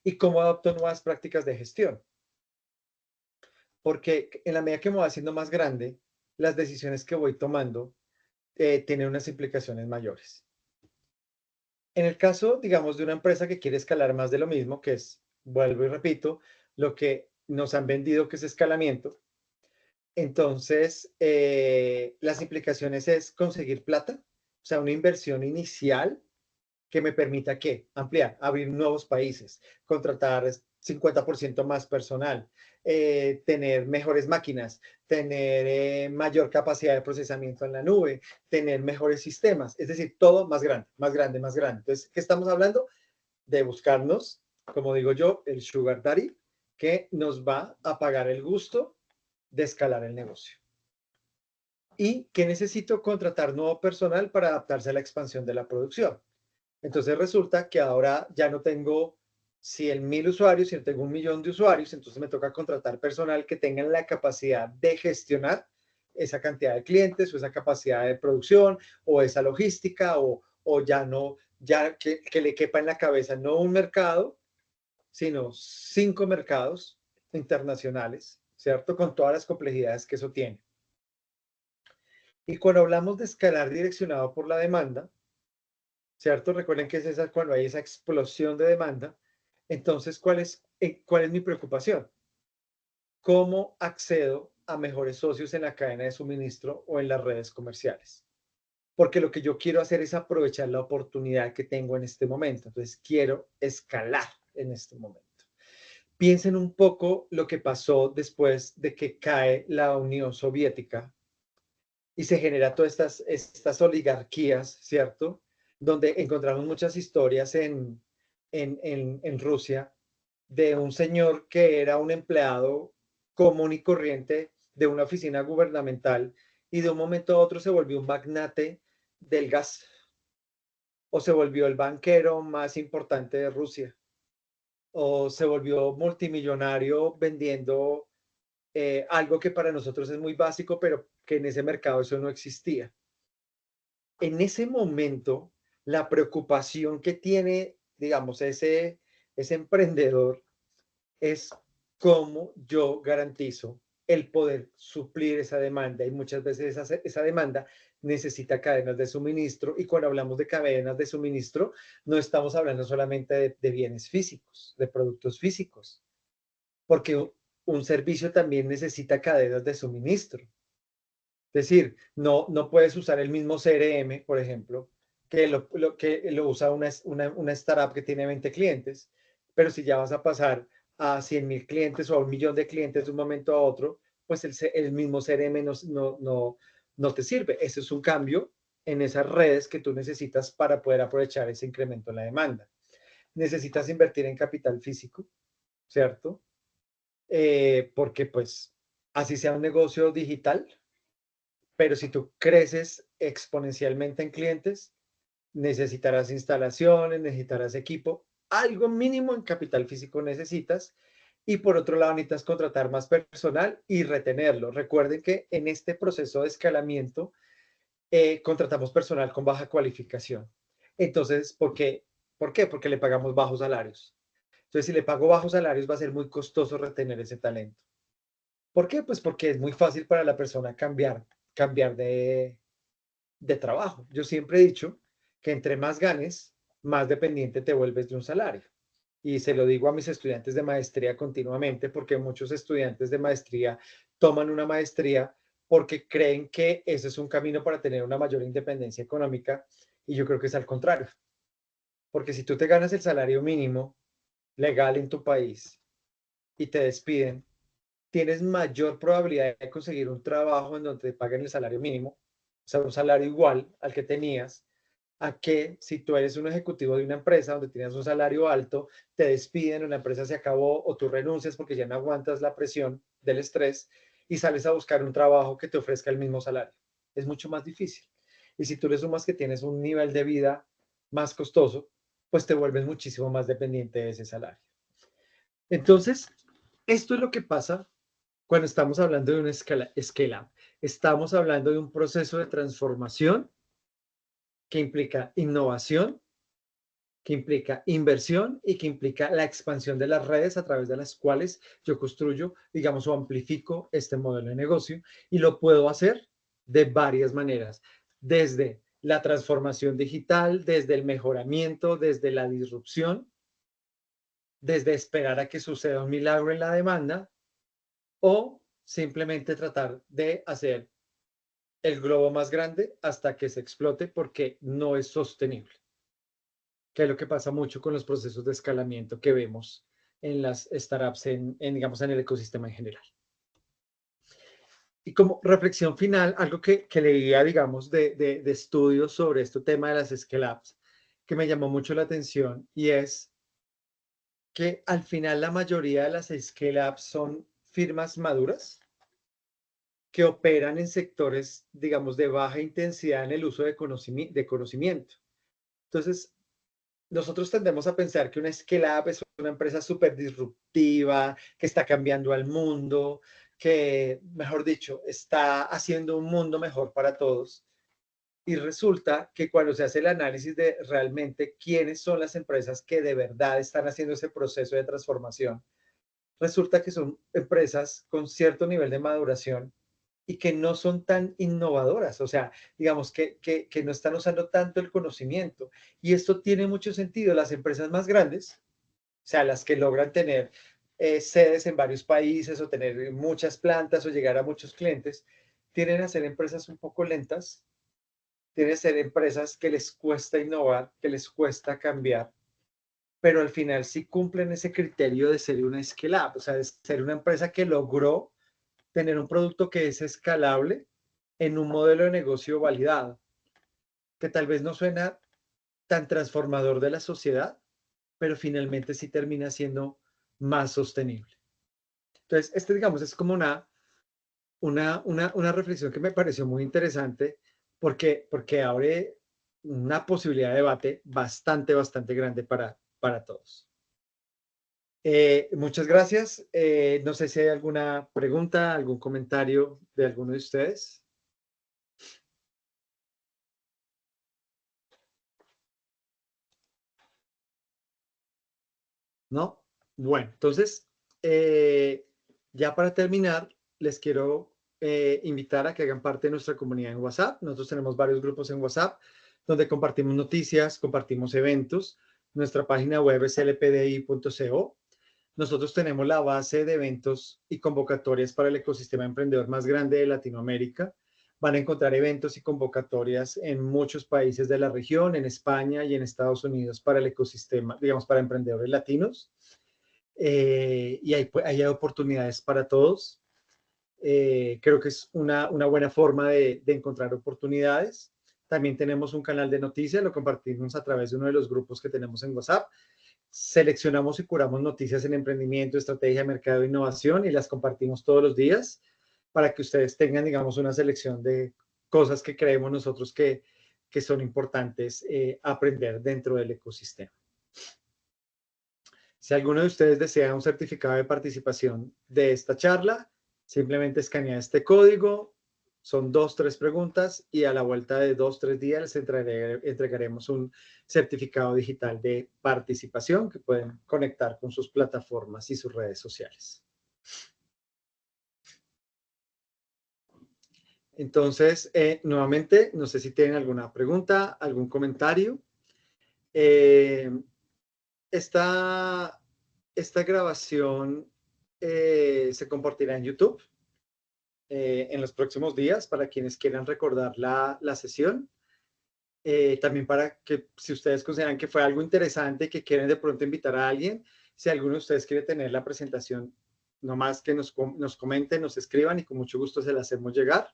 y cómo adopto nuevas prácticas de gestión. Porque en la medida que me voy haciendo más grande, las decisiones que voy tomando tienen unas implicaciones mayores. En el caso, digamos, de una empresa que quiere escalar más de lo mismo, que es, vuelvo y repito, lo que nos han vendido que es escalamiento, entonces las implicaciones es conseguir plata, o sea, una inversión inicial que me permita ¿qué? Ampliar, abrir nuevos países, contratar 50% más personal, tener mejores máquinas, tener mayor capacidad de procesamiento en la nube, tener mejores sistemas, es decir, todo más grande, más grande, más grande. Entonces, ¿qué estamos hablando? De buscarnos, como digo yo, el sugar daddy, que nos va a pagar el gusto de escalar el negocio. Y que necesito contratar nuevo personal para adaptarse a la expansión de la producción. Entonces resulta que ahora ya no tengo 100.000 usuarios, sino tengo 1.000.000 de usuarios, entonces me toca contratar personal que tengan la capacidad de gestionar esa cantidad de clientes o esa capacidad de producción o esa logística o ya no, ya que le quepa en la cabeza no un mercado, sino 5 mercados internacionales, ¿cierto? Con todas las complejidades que eso tiene. Y cuando hablamos de escalar direccionado por la demanda, ¿cierto? Recuerden que es esa, cuando hay esa explosión de demanda. Entonces, ¿cuál es mi preocupación? ¿Cómo accedo a mejores socios en la cadena de suministro o en las redes comerciales? Porque lo que yo quiero hacer es aprovechar la oportunidad que tengo en este momento. Entonces, quiero escalar en este momento. Piensen un poco lo que pasó después de que cae la Unión Soviética y se genera todas estas oligarquías, ¿cierto? Donde encontramos muchas historias en Rusia de un señor que era un empleado común y corriente de una oficina gubernamental y de un momento a otro se volvió un magnate del gas o se volvió el banquero más importante de Rusia o se volvió multimillonario vendiendo algo que para nosotros es muy básico, pero que en ese mercado eso no existía. en ese momento, la preocupación que tiene, digamos, ese emprendedor es cómo yo garantizo el poder suplir esa demanda. Y muchas veces esa demanda necesita cadenas de suministro. Y cuando hablamos de cadenas de suministro, no estamos hablando solamente de bienes físicos, de productos físicos, porque un servicio también necesita cadenas de suministro. Es decir, no puedes usar el mismo CRM, por ejemplo, que lo usa una startup que tiene 20 clientes, pero si ya vas a pasar a 100.000 clientes o a 1 millón de clientes de un momento a otro, pues el mismo CRM no te sirve. Ese es un cambio en esas redes que tú necesitas para poder aprovechar ese incremento en la demanda. Necesitas invertir en capital físico, ¿cierto? Porque pues así sea un negocio digital, pero si tú creces exponencialmente en clientes, necesitarás instalaciones, necesitarás equipo, algo mínimo en capital físico necesitas. Y por otro lado, necesitas contratar más personal y retenerlo. Recuerden que en este proceso de escalamiento contratamos personal con baja cualificación. Entonces, ¿por qué? ¿Por qué? Porque le pagamos bajos salarios. Entonces, si le pago bajos salarios, va a ser muy costoso retener ese talento. ¿Por qué? Pues porque es muy fácil para la persona cambiar de trabajo. Yo siempre he dicho que entre más ganes, más dependiente te vuelves de un salario. Y se lo digo a mis estudiantes de maestría continuamente, porque muchos estudiantes de maestría toman una maestría porque creen que ese es un camino para tener una mayor independencia económica. Y yo creo que es al contrario. Porque si tú te ganas el salario mínimo legal en tu país y te despiden, tienes mayor probabilidad de conseguir un trabajo en donde te paguen el salario mínimo, o sea, un salario igual al que tenías, a que si tú eres un ejecutivo de una empresa donde tienes un salario alto, te despiden, una empresa se acabó o tú renuncias porque ya no aguantas la presión del estrés y sales a buscar un trabajo que te ofrezca el mismo salario. Es mucho más difícil. Y si tú le sumas que tienes un nivel de vida más costoso, pues te vuelves muchísimo más dependiente de ese salario. Entonces, esto es lo que pasa cuando estamos hablando de una scale up. Estamos hablando de un proceso de transformación que implica innovación, que implica inversión y que implica la expansión de las redes a través de las cuales yo construyo, digamos, o amplifico este modelo de negocio y lo puedo hacer de varias maneras, desde la transformación digital, desde el mejoramiento, desde la disrupción, desde esperar a que suceda un milagro en la demanda o simplemente tratar de hacer el globo más grande hasta que se explote porque no es sostenible, que es lo que pasa mucho con los procesos de escalamiento que vemos en las startups, digamos, en el ecosistema en general. Y como reflexión final, algo que leía, digamos, de estudios sobre este tema de las scale-ups, que me llamó mucho la atención, y es que al final la mayoría de las scale-ups son firmas maduras que operan en sectores, digamos, de baja intensidad en el uso de conocimiento. Entonces, nosotros tendemos a pensar que una scale-up es una empresa súper disruptiva, que está cambiando al mundo, que, mejor dicho, está haciendo un mundo mejor para todos. Y resulta que cuando se hace el análisis de realmente quiénes son las empresas que de verdad están haciendo ese proceso de transformación, resulta que son empresas con cierto nivel de maduración y que no son tan innovadoras, o sea, digamos que no están usando tanto el conocimiento. Y esto tiene mucho sentido. Las empresas más grandes, o sea, las que logran tener sedes en varios países o tener muchas plantas o llegar a muchos clientes, tienen a ser empresas un poco lentas, tienen a ser empresas que les cuesta innovar, que les cuesta cambiar, pero al final sí cumplen ese criterio de ser una scale-up, o sea, de ser una empresa que logró tener un producto que es escalable en un modelo de negocio validado, que tal vez no suena tan transformador de la sociedad, pero finalmente sí termina siendo más sostenible. Entonces, digamos, es como una reflexión que me pareció muy interesante porque abre una posibilidad de debate bastante grande para todos. Muchas gracias. No sé si hay alguna pregunta, algún comentario de alguno de ustedes. ¿no? Bueno, entonces, ya para terminar, les quiero invitar a que hagan parte de nuestra comunidad en WhatsApp. Nosotros tenemos varios grupos en WhatsApp donde compartimos noticias, compartimos eventos. Nuestra página web es lpdi.co. Nosotros tenemos la base de eventos y convocatorias para el ecosistema emprendedor más grande de Latinoamérica. Van a encontrar eventos y convocatorias en muchos países de la región, en España y en Estados Unidos para el ecosistema, digamos, para emprendedores latinos. Y hay oportunidades para todos. Creo que es una buena forma de encontrar oportunidades. También tenemos un canal de noticias, lo compartimos a través de uno de los grupos que tenemos en WhatsApp. Seleccionamos y curamos noticias en emprendimiento, estrategia, mercado e innovación y las compartimos todos los días para que ustedes tengan, digamos, una selección de cosas que creemos nosotros que son importantes aprender dentro del ecosistema. Si alguno de ustedes desea un certificado de participación de esta charla, simplemente escanea este código, son 2, 3 preguntas y a la vuelta de 2, 3 días les entregaremos un certificado digital de participación que pueden conectar con sus plataformas y sus redes sociales. Entonces, nuevamente, no sé si tienen alguna pregunta, algún comentario. Esta grabación se compartirá en YouTube en los próximos días para quienes quieran recordar la sesión. También para que si ustedes consideran que fue algo interesante y que quieren de pronto invitar a alguien, si alguno de ustedes quiere tener la presentación, nomás que nos comenten, nos escriban y con mucho gusto se la hacemos llegar.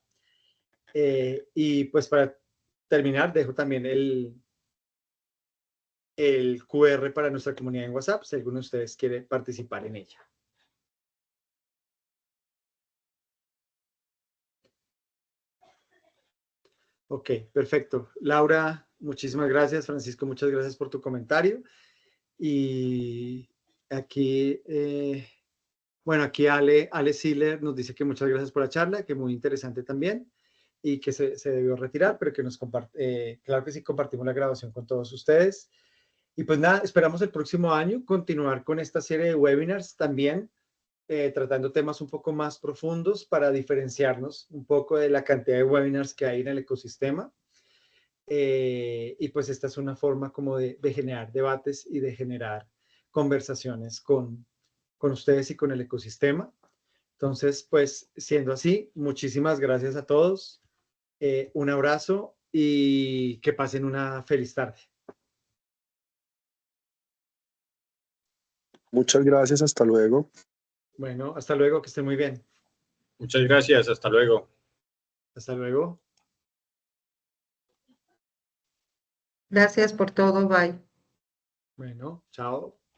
Y pues para terminar, dejo también el QR para nuestra comunidad en WhatsApp, si alguno de ustedes quiere participar en ella. Ok, perfecto. Laura, muchísimas gracias. Francisco, muchas gracias por tu comentario. Y aquí, bueno, aquí Ale Siller nos dice que muchas gracias por la charla, que muy interesante también y que se debió retirar, pero que nos comparte, claro que sí, compartimos la grabación con todos ustedes. Y pues nada, esperamos el próximo año continuar con esta serie de webinars también, tratando temas un poco más profundos para diferenciarnos un poco de la cantidad de webinars que hay en el ecosistema. Y pues esta es una forma como de generar debates y de generar conversaciones con ustedes y con el ecosistema. Entonces, pues siendo así, muchísimas gracias a todos. Un abrazo y que pasen una feliz tarde. Muchas gracias, hasta luego. Bueno, hasta luego, que estén muy bien. Muchas gracias, hasta luego. Hasta luego. Gracias por todo, bye. Bueno, chao.